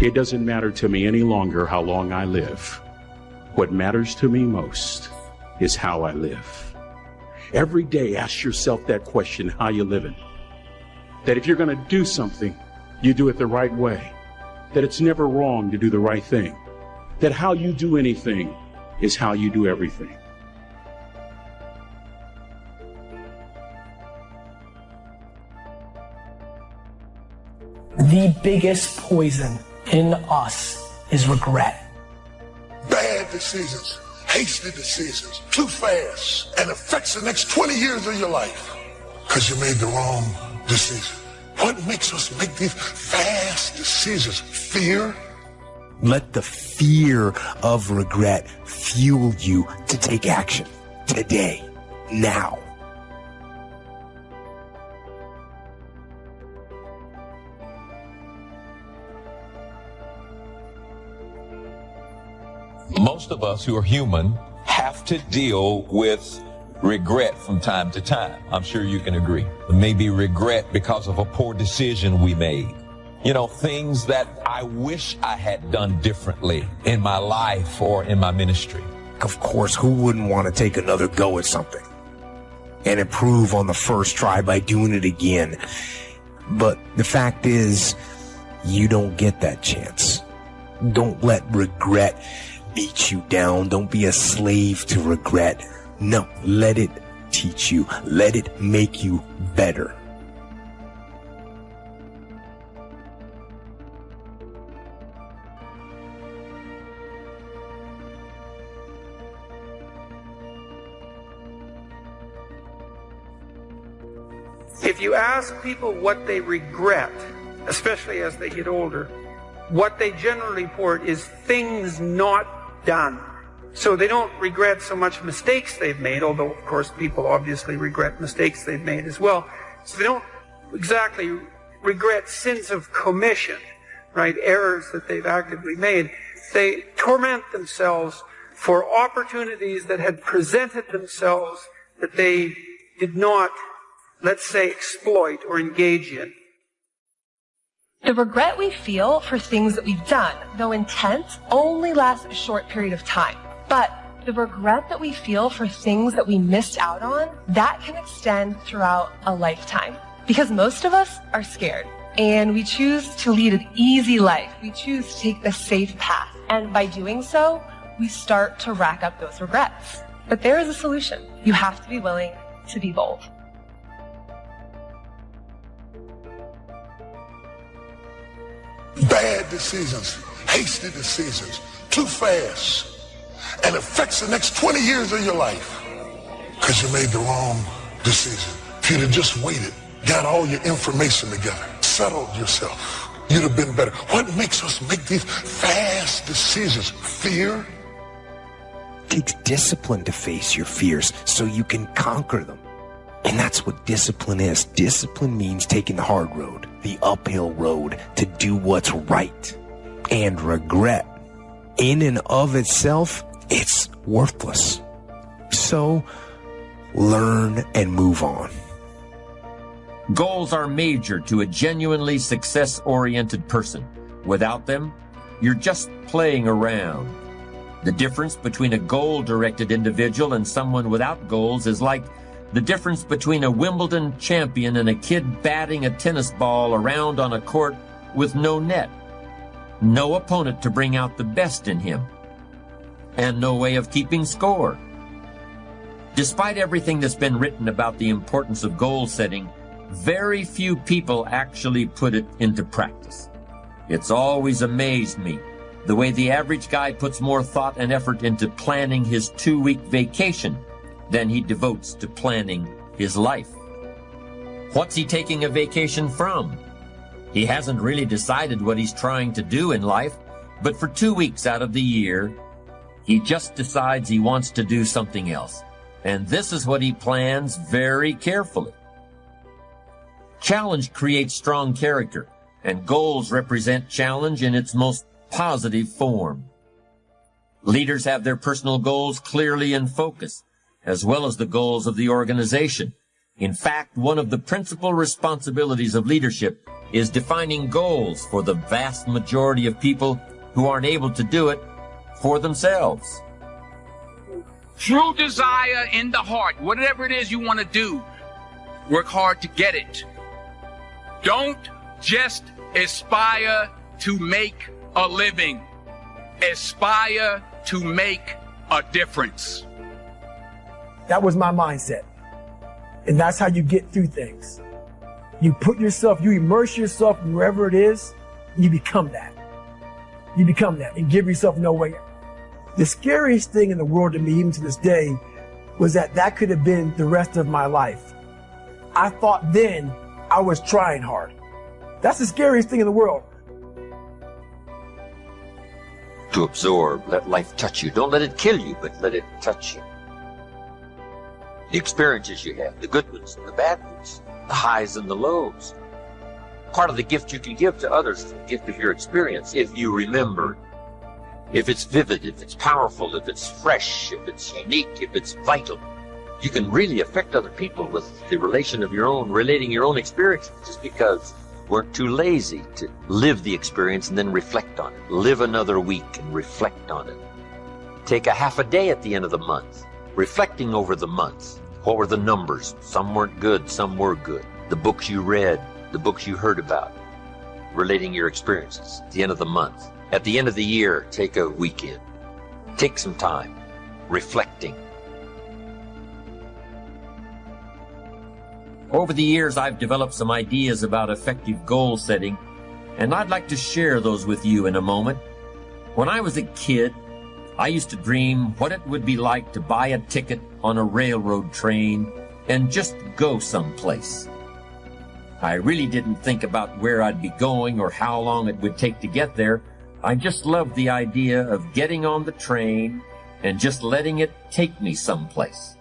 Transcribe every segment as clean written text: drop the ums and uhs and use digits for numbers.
It doesn't matter to me any longer how long I live. What matters to me most is how I live. Every day, ask yourself that question, how you living? That if you're going to do something, you do it the right way. That it's never wrong to do the right thing. That how you do anything is how you do everything. The biggest poison in us is regret. Bad decisions, hasty decisions, too fast, and affects the next 20 years of your life because you made the wrong decision. What makes us make these fast decisions? Fear? Let the fear of regret fuel you to take action today, now. Most of us who are human have to deal with regret from time to time. I'm sure you can agree. Maybe regret because of a poor decision we made. You know, things that I wish I had done differently in my life or in my ministry. Of course, who wouldn't want to take another go at something and improve on the first try by doing it again? But the fact is, you don't get that chance. Don't let regret beat you down. Don't be a slave to regret. No, let it teach you. Let it make you better. If you ask people what they regret, especially as they get older, what they generally report is things not done. So they don't regret so much mistakes they've made, although of course people obviously regret mistakes they've made as well. So they don't exactly regret sins of commission, right? Errors that they've actively made. They torment themselves for opportunities that had presented themselves that they did not, let's say, exploit or engage in. The regret we feel for things that we've done, though intense, only lasts a short period of time. But the regret that we feel for things that we missed out on, that can extend throughout a lifetime. Because most of us are scared, and we choose to lead an easy life. We choose to take the safe path. And by doing so, we start to rack up those regrets. But there is a solution. You have to be willing to be bold. Bad decisions, hasty decisions, too fast, and affects the next 20 years of your life because you made the wrong decision. If you'd have just waited, got all your information together, settled yourself, you'd have been better. What makes us make these fast decisions? Fear? It takes discipline to face your fears so you can conquer them. And that's what discipline is. Discipline means taking the hard road, the uphill road, to do what's right. And regret, in and of itself, it's worthless. So, learn and move on. Goals are major to a genuinely success-oriented person. Without them, you're just playing around. The difference between a goal-directed individual and someone without goals is like the difference between a Wimbledon champion and a kid batting a tennis ball around on a court with no net. No opponent to bring out the best in him. And no way of keeping score. Despite everything that's been written about the importance of goal setting, very few people actually put it into practice. It's always amazed me the way the average guy puts more thought and effort into planning his 2-week vacation than he devotes to planning his life. What's he taking a vacation from? He hasn't really decided what he's trying to do in life, but for 2 weeks out of the year, he just decides he wants to do something else. And this is what he plans very carefully. Challenge creates strong character, and goals represent challenge in its most positive form. Leaders have their personal goals clearly in focus, as well as the goals of the organization. In fact, one of the principal responsibilities of leadership is defining goals for the vast majority of people who aren't able to do it for themselves. True desire in the heart, whatever it is you want to do, work hard to get it. Don't just aspire to make a living. Aspire to make a difference. That was my mindset. And that's how you get through things. You immerse yourself wherever it is, you become that. You become that and give yourself no way out. The scariest thing in the world to me, even to this day, was that could have been the rest of my life. I thought then I was trying hard. That's the scariest thing in the world. To absorb, let life touch you. Don't let it kill you, but let it touch you. The experiences you have, the good ones and the bad ones, the highs and the lows. Part of the gift you can give to others is the gift of your experience, if you remember. If it's vivid, if it's powerful, if it's fresh, if it's unique, if it's vital. You can really affect other people with the relating your own experience, just because we're too lazy to live the experience and then reflect on it. Live another week and reflect on it. Take a half a day at the end of the month, reflecting over the month. What were the numbers? Some weren't good, some were good. The books you read, the books you heard about, relating your experiences at the end of the month. At the end of the year, take a weekend. Take some time, reflecting. Over the years, I've developed some ideas about effective goal setting, and I'd like to share those with you in a moment. When I was a kid, I used to dream what it would be like to buy a ticket on a railroad train and just go someplace. I really didn't think about where I'd be going or how long it would take to get there. I just loved the idea of getting on the train and just letting it take me someplace.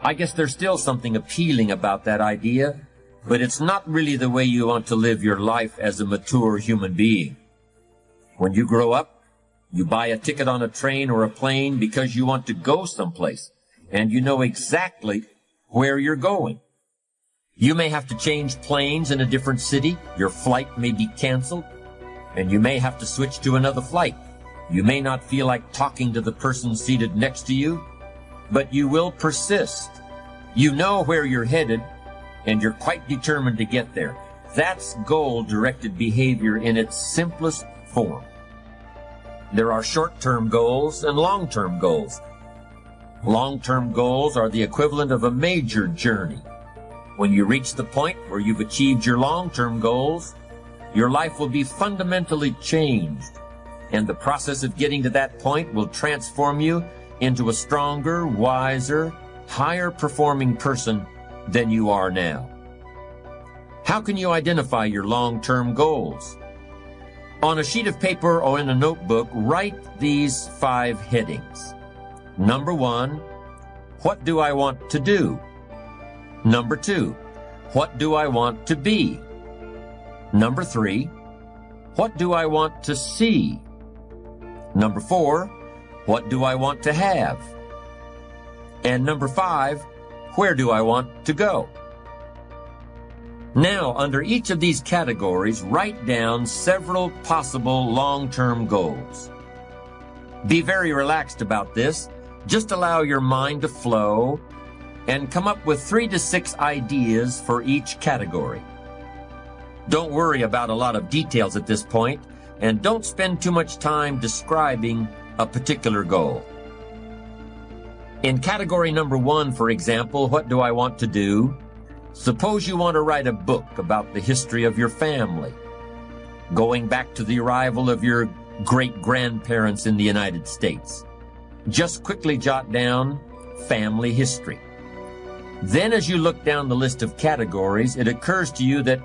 I guess there's still something appealing about that idea, but it's not really the way you want to live your life as a mature human being. When you grow up, you buy a ticket on a train or a plane because you want to go someplace, and you know exactly where you're going. You may have to change planes in a different city, your flight may be canceled, and you may have to switch to another flight. You may not feel like talking to the person seated next to you, but you will persist. You know where you're headed, and you're quite determined to get there. That's goal-directed behavior in its simplest form. There are short-term goals and long-term goals. Long-term goals are the equivalent of a major journey. When you reach the point where you've achieved your long-term goals, your life will be fundamentally changed, and the process of getting to that point will transform you into a stronger, wiser, higher-performing person than you are now. How can you identify your long-term goals? On a sheet of paper or in a notebook, write these 5 headings. Number 1, what do I want to do? Number 2, what do I want to be? Number 3, what do I want to see? Number 4, what do I want to have? And number 5, where do I want to go? Now, under each of these categories, write down several possible long-term goals. Be very relaxed about this. Just allow your mind to flow and come up with 3 to 6 ideas for each category. Don't worry about a lot of details at this point, and don't spend too much time describing a particular goal. In category number 1, for example, what do I want to do? Suppose you want to write a book about the history of your family, going back to the arrival of your great-grandparents in the United States. Just quickly jot down family history. Then as you look down the list of categories, it occurs to you that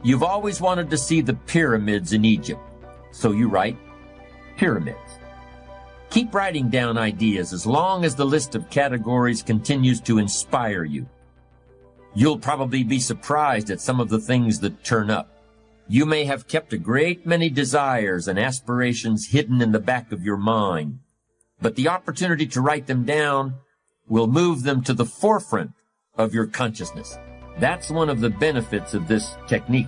you've always wanted to see the pyramids in Egypt. So you write pyramids. Keep writing down ideas as long as the list of categories continues to inspire you. You'll probably be surprised at some of the things that turn up. You may have kept a great many desires and aspirations hidden in the back of your mind, but the opportunity to write them down will move them to the forefront of your consciousness. That's one of the benefits of this technique.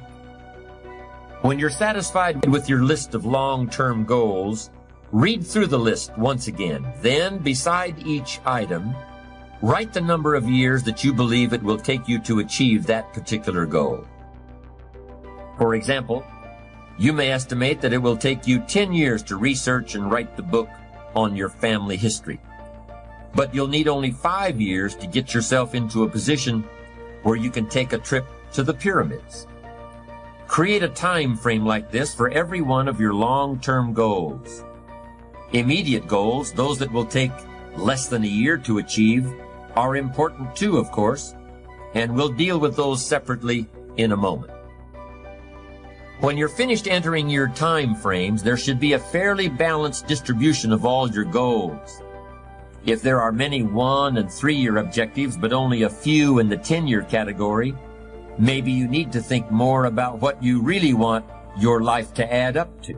When you're satisfied with your list of long-term goals, read through the list once again. Then, beside each item, write the number of years that you believe it will take you to achieve that particular goal. For example, you may estimate that it will take you 10 years to research and write the book on your family history. But you'll need only 5 years to get yourself into a position where you can take a trip to the pyramids. Create a time frame like this for every one of your long-term goals. Immediate goals, those that will take less than a year to achieve, are important too, of course, and we'll deal with those separately in a moment. When you're finished entering your time frames, there should be a fairly balanced distribution of all your goals. If there are many 1- and 3-year objectives, but only a few in the 10-year category, maybe you need to think more about what you really want your life to add up to.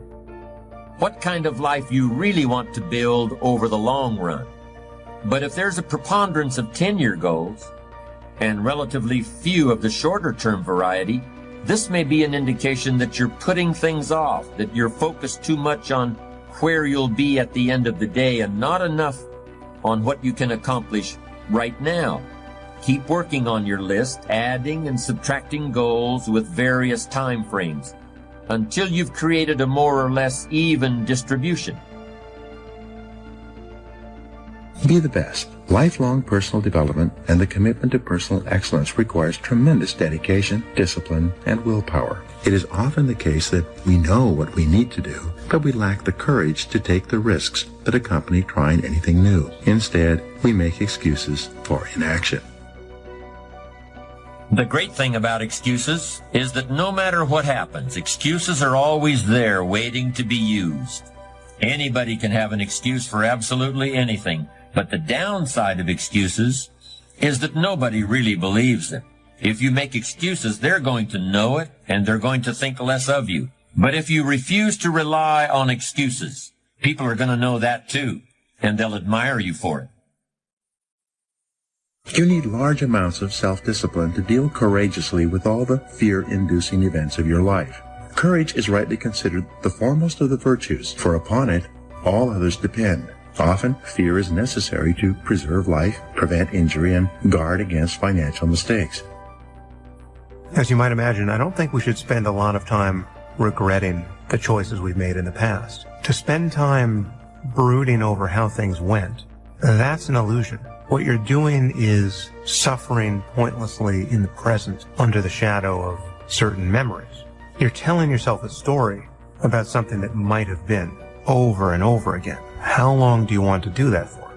What kind of life you really want to build over the long run. But if there's a preponderance of 10-year goals and relatively few of the shorter-term variety, this may be an indication that you're putting things off, that you're focused too much on where you'll be at the end of the day and not enough on what you can accomplish right now. Keep working on your list, adding and subtracting goals with various time frames until you've created a more or less even distribution. Be the best. Lifelong personal development and the commitment to personal excellence requires tremendous dedication, discipline, and willpower. It is often the case that we know what we need to do, but we lack the courage to take the risks that accompany trying anything new. Instead, we make excuses for inaction. The great thing about excuses is that no matter what happens, excuses are always there waiting to be used. Anybody can have an excuse for absolutely anything, but the downside of excuses is that nobody really believes them. If you make excuses, they're going to know it, and they're going to think less of you. But if you refuse to rely on excuses, people are going to know that too, and they'll admire you for it. You need large amounts of self-discipline to deal courageously with all the fear-inducing events of your life. Courage is rightly considered the foremost of the virtues, for upon it all others depend. Often, fear is necessary to preserve life, prevent injury, and guard against financial mistakes. As you might imagine, I don't think we should spend a lot of time regretting the choices we've made in the past. To spend time brooding over how things went, that's an illusion. What you're doing is suffering pointlessly in the present under the shadow of certain memories. You're telling yourself a story about something that might have been over and over again. How long do you want to do that for?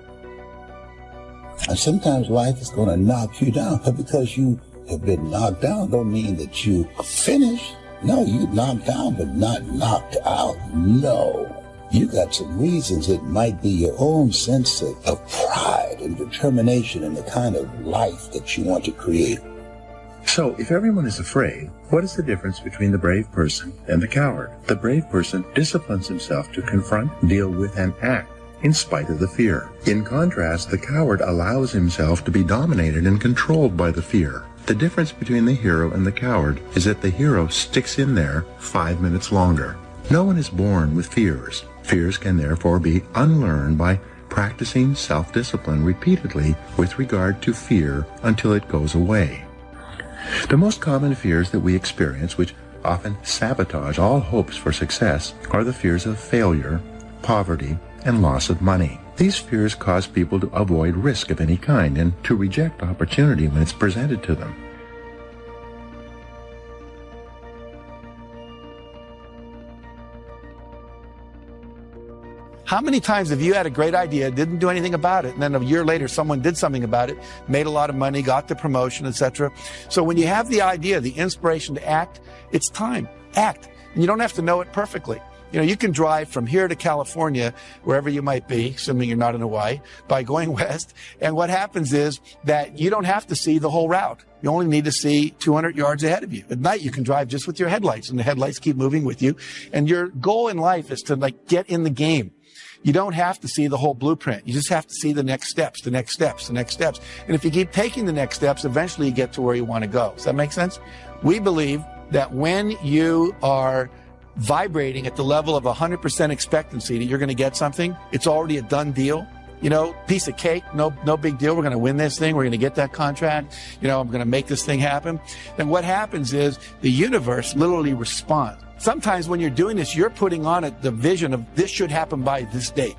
And sometimes life is going to knock you down, but because you have been knocked down don't mean that you finished. No, you knocked down, but not knocked out. No. You got some reasons. It might be your own sense of pride and determination in the kind of life that you want to create. So, if everyone is afraid, what is the difference between the brave person and the coward? The brave person disciplines himself to confront, deal with, and act in spite of the fear. In contrast, the coward allows himself to be dominated and controlled by the fear. The difference between the hero and the coward is that the hero sticks in there 5 minutes longer. No one is born with fears. Fears can therefore be unlearned by practicing self-discipline repeatedly with regard to fear until it goes away. The most common fears that we experience, which often sabotage all hopes for success, are the fears of failure, poverty, and loss of money. These fears cause people to avoid risk of any kind and to reject opportunity when it's presented to them. How many times have you had a great idea, didn't do anything about it, and then a year later someone did something about it, made a lot of money, got the promotion, etc.? So when you have the idea, the inspiration to act, it's time. Act. And you don't have to know it perfectly. You know, you can drive from here to California, wherever you might be, assuming you're not in Hawaii, by going west. And what happens is that you don't have to see the whole route. You only need to see 200 yards ahead of you. At night, you can drive just with your headlights, and the headlights keep moving with you. And your goal in life is to, get in the game. You don't have to see the whole blueprint. You just have to see the next steps, the next steps, the next steps. And if you keep taking the next steps, eventually you get to where you want to go. Does that make sense? We believe that when you are vibrating at the level of 100% expectancy that you're going to get something, it's already a done deal. You know, piece of cake, no big deal. We're going to win this thing. We're going to get that contract. You know, I'm going to make this thing happen. Then what happens is the universe literally responds. Sometimes when you're doing this, you're putting on it the vision of this should happen by this date.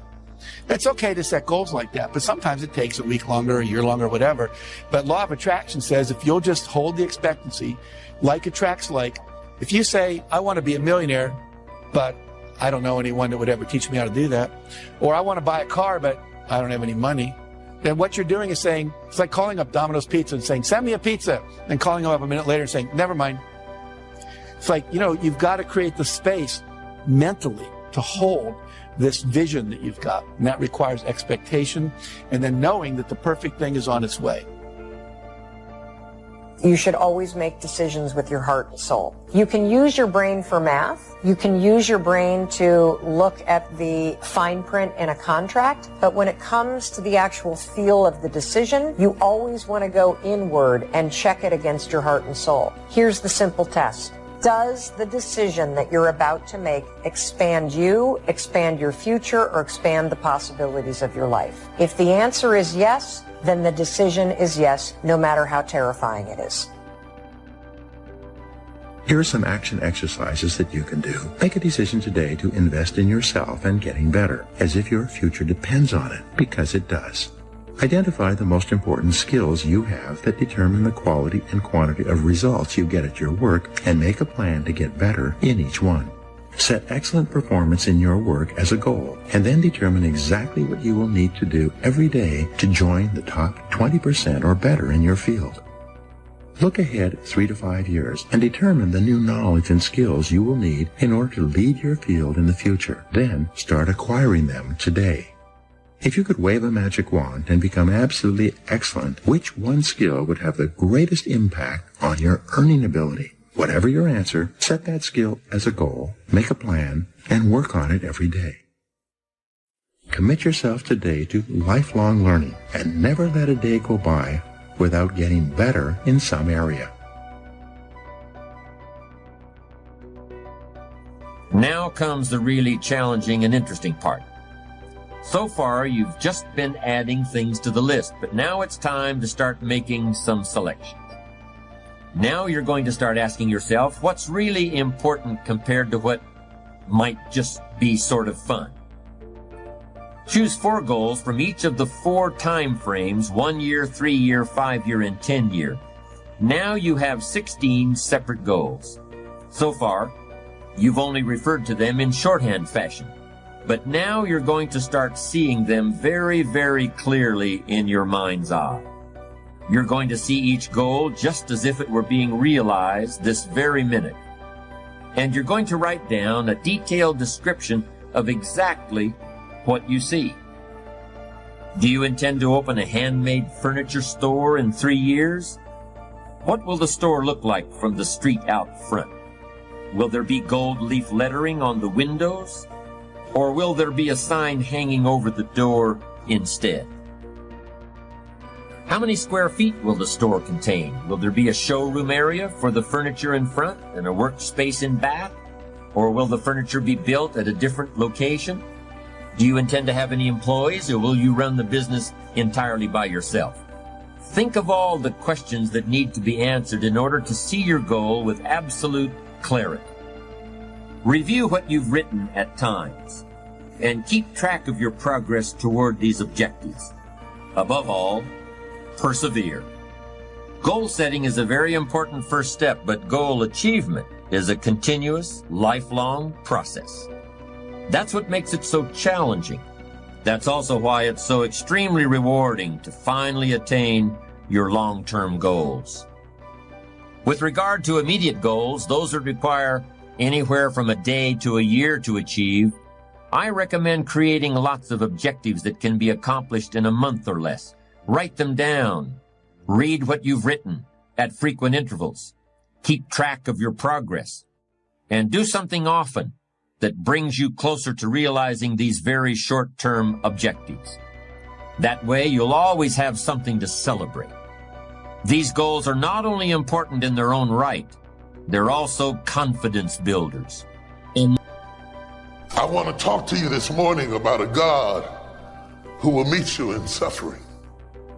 It's okay to set goals like that, but sometimes it takes a week longer, a year longer, whatever. But law of attraction says if you'll just hold the expectancy, like attracts like. If you say, I want to be a millionaire, but I don't know anyone that would ever teach me how to do that, or I want to buy a car, but I don't have any money, then what you're doing is saying, it's like calling up Domino's Pizza and saying, send me a pizza, and calling them up a minute later and saying, never mind. It's like, you know, you've got to create the space mentally to hold this vision that you've got. And that requires expectation and then knowing that the perfect thing is on its way. You should always make decisions with your heart and soul. You can use your brain for math. You can use your brain to look at the fine print in a contract. But when it comes to the actual feel of the decision, you always want to go inward and check it against your heart and soul. Here's the simple test. Does the decision that you're about to make expand you, expand your future, or expand the possibilities of your life? If the answer is yes, then the decision is yes, no matter how terrifying it is. Here are some action exercises that you can do. Make a decision today to invest in yourself and getting better, as if your future depends on it, because it does. Identify the most important skills you have that determine the quality and quantity of results you get at your work, and make a plan to get better in each one. Set excellent performance in your work as a goal, and then determine exactly what you will need to do every day to join the top 20% or better in your field. Look ahead 3 to 5 years and determine the new knowledge and skills you will need in order to lead your field in the future. Then start acquiring them today. If you could wave a magic wand and become absolutely excellent, which one skill would have the greatest impact on your earning ability? Whatever your answer, set that skill as a goal, make a plan, and work on it every day. Commit yourself today to lifelong learning and never let a day go by without getting better in some area. Now comes the really challenging and interesting part. So far, you've just been adding things to the list, but now it's time to start making some selections. Now you're going to start asking yourself what's really important compared to what might just be sort of fun. Choose 4 goals from each of the 4 time frames, 1 year, 3 year, 5 year, and 10 year. Now you have 16 separate goals. So far, you've only referred to them in shorthand fashion. But now you're going to start seeing them very, very clearly in your mind's eye. You're going to see each goal just as if it were being realized this very minute. And you're going to write down a detailed description of exactly what you see. Do you intend to open a handmade furniture store in 3 years? What will the store look like from the street out front? Will there be gold leaf lettering on the windows? Or will there be a sign hanging over the door instead? How many square feet will the store contain? Will there be a showroom area for the furniture in front and a workspace in back? Or will the furniture be built at a different location? Do you intend to have any employees, or will you run the business entirely by yourself? Think of all the questions that need to be answered in order to see your goal with absolute clarity. Review what you've written at times, and keep track of your progress toward these objectives. Above all, persevere. Goal setting is a very important first step, but goal achievement is a continuous, lifelong process. That's what makes it so challenging. That's also why it's so extremely rewarding to finally attain your long-term goals. With regard to immediate goals, those that require anywhere from a day to a year to achieve, I recommend creating lots of objectives that can be accomplished in a month or less. Write them down. Read what you've written at frequent intervals. Keep track of your progress. And do something often. that brings you closer to realizing these very short-term objectives. That way, you'll always have something to celebrate. These goals are not only important in their own right, they're also confidence builders. I want to talk to you this morning about a God who will meet you in suffering,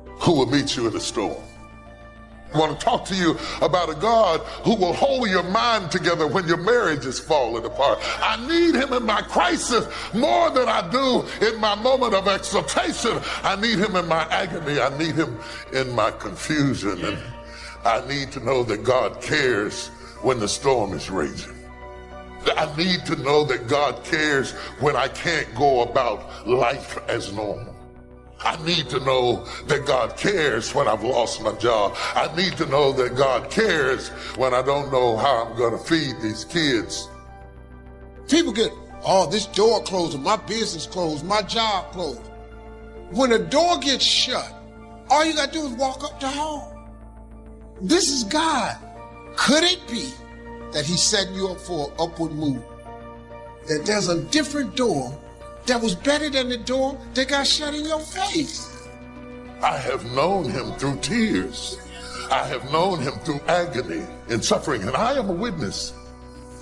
who will meet you in the storm. I want to talk to you about a God who will hold your mind together when your marriage is falling apart. I need him in my crisis more than I do in my moment of exaltation. I need him in my agony. I need him in my confusion. And I need to know that God cares when the storm is raging. I need to know that God cares when I can't go about life as normal. I need to know that God cares when I've lost my job. I need to know that God cares when I don't know how I'm going to feed these kids. People get, oh, this door closed, my business closed, my job closed. When a door gets shut, all you got to do is walk up to home. This is God. Could it be that he's setting you up for an upward move? That there's a different door that was better than the door that got shut in your face. I have known him through tears. I have known him through agony and suffering, and I am a witness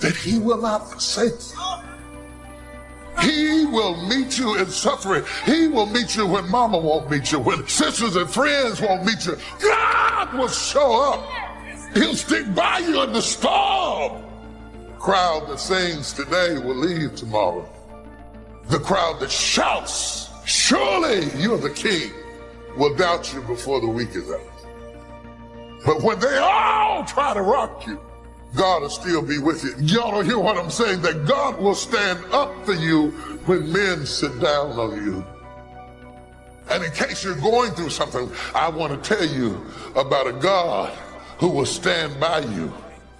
that he will not forsake you. He will meet you in suffering. He will meet you when mama won't meet you, when sisters and friends won't meet you. God will show up. He'll stick by you in the storm. The crowd that sings today will leave tomorrow. The crowd that shouts, surely you're the king, will doubt you before the week is out. But when they all try to rock you, God will still be with you. Y'all don't hear what I'm saying, that God will stand up for you when men sit down on you. And in case you're going through something, I want to tell you about a God who will stand by you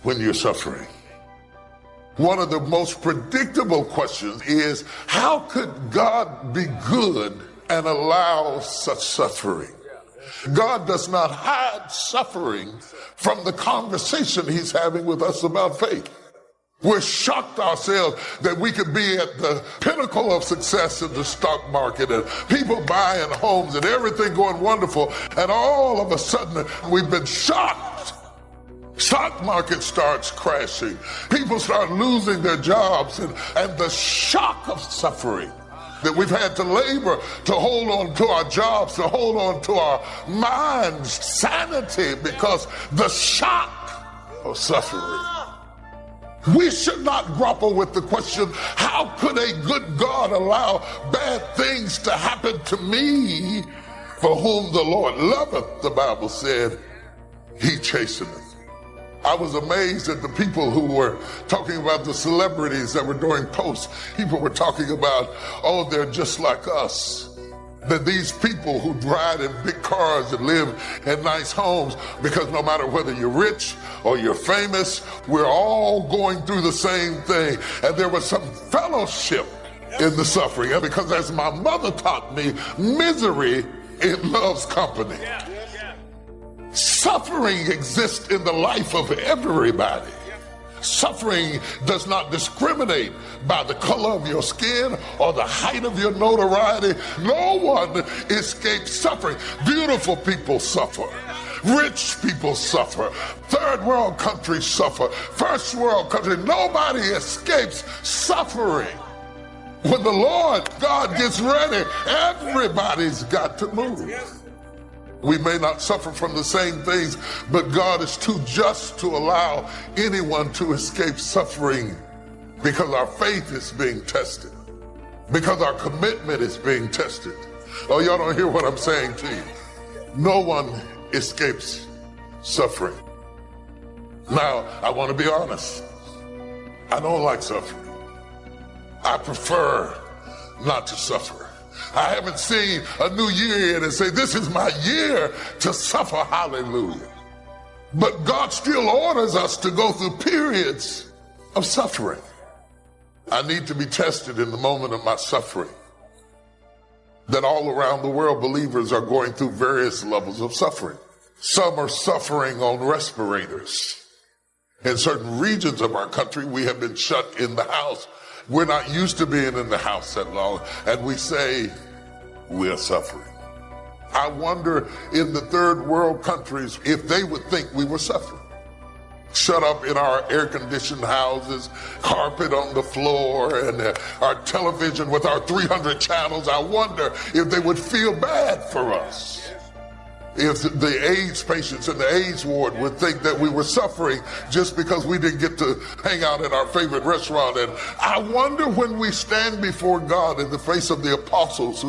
when you're suffering. One of the most predictable questions is, how could God be good and allow such suffering? God does not hide suffering from the conversation he's having with us about faith. We're shocked ourselves that we could be at the pinnacle of success in the stock market and people buying homes and everything going wonderful, and all of a sudden we've been shocked. Stock market starts crashing. People start losing their jobs, and the shock of suffering that we've had to labor to hold on to our jobs, to hold on to our minds, sanity, because the shock of suffering. We should not grapple with the question, how could a good God allow bad things to happen to me? For whom the Lord loveth, the Bible said, he chasteneth. I was amazed at the people who were talking about the celebrities that were doing posts. People were talking about, oh, they're just like us. That these people who ride in big cars and live in nice homes, because no matter whether you're rich or you're famous, we're all going through the same thing. And there was some fellowship in the suffering. And because as my mother taught me, misery, it loves company. Suffering exists in the life of everybody. Suffering does not discriminate by the color of your skin or the height of your notoriety. No one escapes suffering. Beautiful people suffer. Rich people suffer. Third world countries suffer. First world countries. Nobody escapes suffering. When the Lord God gets ready, everybody's got to move. We may not suffer from the same things, but God is too just to allow anyone to escape suffering, because our faith is being tested, because our commitment is being tested. Oh, y'all don't hear what I'm saying to you. No one escapes suffering. Now, I want to be honest. I don't like suffering. I prefer not to suffer. I haven't seen a new year yet and say, this is my year to suffer, hallelujah. But God still orders us to go through periods of suffering. I need to be tested in the moment of my suffering. That all around the world, believers are going through various levels of suffering. Some are suffering on respirators. In certain regions of our country, we have been shut in the house we're not used to being in the house that long, and we say we're suffering. I wonder in the third world countries if they would think we were suffering. Shut up in our air-conditioned houses, carpet on the floor, and our television with our 300 channels. I wonder if they would feel bad for us. If the AIDS patients in the AIDS ward would think that we were suffering just because we didn't get to hang out at our favorite restaurant. And I wonder when we stand before God in the face of the apostles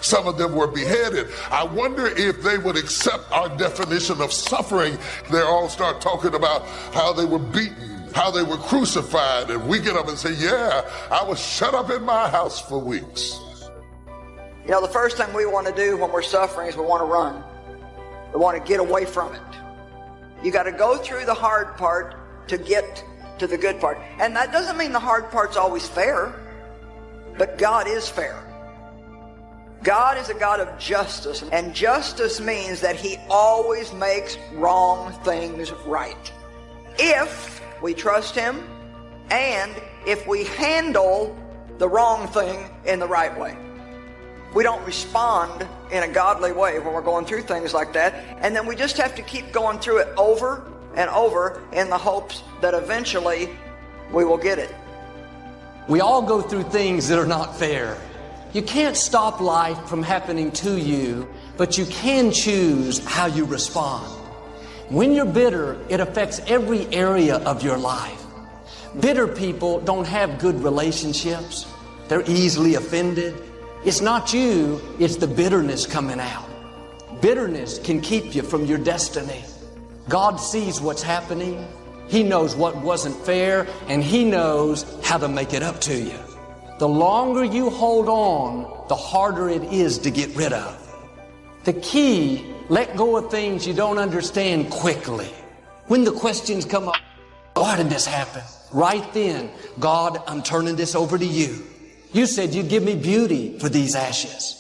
some of them were beheaded, I wonder if they would accept our definition of suffering. They all start talking about how they were beaten, how they were crucified, and we get up and say, yeah, I was shut up in my house for weeks. You know, the first thing we want to do when we're suffering is we want to run. We want to get away from it. You got to go through the hard part to get to the good part. And that doesn't mean the hard part's always fair, but God is fair. God is a God of justice, and justice means that He always makes wrong things right. If we trust Him and if we handle the wrong thing in the right way. We don't respond in a godly way when we're going through things like that. And then we just have to keep going through it over and over in the hopes that eventually we will get it. We all go through things that are not fair. You can't stop life from happening to you, but you can choose how you respond. When you're bitter, it affects every area of your life. Bitter people don't have good relationships. They're easily offended. It's not you, it's the bitterness coming out. Bitterness can keep you from your destiny. God sees what's happening. He knows what wasn't fair, and He knows how to make it up to you. The longer you hold on, the harder it is to get rid of. The key, let go of things you don't understand quickly. When the questions come up, why did this happen? Right then, God, I'm turning this over to You. You said you'd give me beauty for these ashes.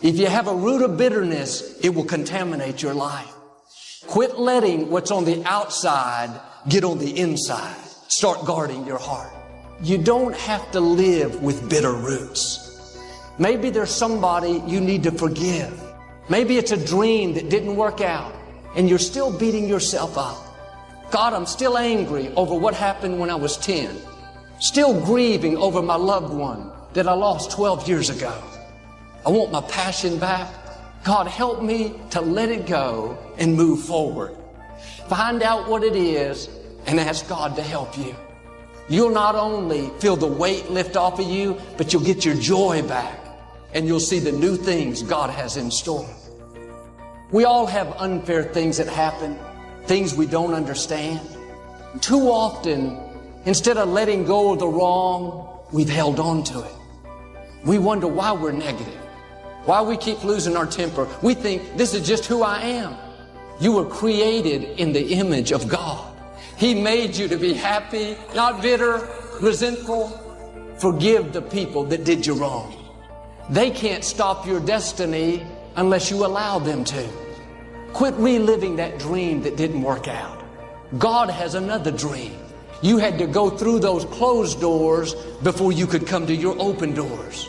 If you have a root of bitterness, it will contaminate your life. Quit letting what's on the outside get on the inside. Start guarding your heart. You don't have to live with bitter roots. Maybe there's somebody you need to forgive. Maybe it's a dream that didn't work out and you're still beating yourself up. God, I'm still angry over what happened when I was 10. Still grieving over my loved one that I lost 12 years ago. I want my passion back. God, help me to let it go and move forward. Find out what it is and ask God to help you. You'll not only feel the weight lift off of you, but you'll get your joy back and you'll see the new things God has in store. We all have unfair things that happen, things we don't understand. Too often, instead of letting go of the wrong, we've held on to it. We wonder why we're negative, why we keep losing our temper. We think this is just who I am. You were created in the image of God. He made you to be happy, not bitter, resentful. Forgive the people that did you wrong. They can't stop your destiny unless you allow them to. Quit reliving that dream that didn't work out. God has another dream. You had to go through those closed doors before you could come to your open doors.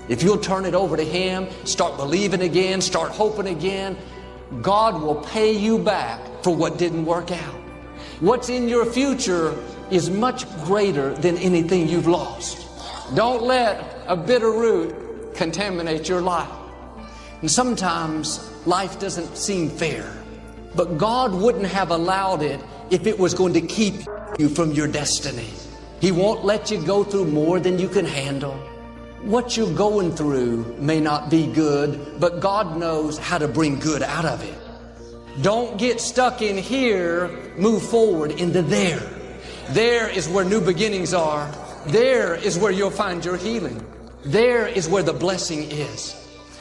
If you'll turn it over to Him, start believing again, start hoping again, God will pay you back for what didn't work out. What's in your future is much greater than anything you've lost. Don't let a bitter root contaminate your life. And sometimes life doesn't seem fair, but God wouldn't have allowed it if it was going to keep you from your destiny. He won't let you go through more than you can handle. What you're going through may not be good, but God knows how to bring good out of it. Don't get stuck in here, move forward into there. There is where new beginnings are. There is where you'll find your healing. There is where the blessing is.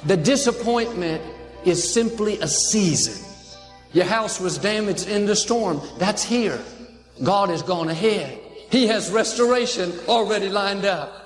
The disappointment is simply a season. Your house was damaged in the storm. That's here. God has gone ahead. He has restoration already lined up.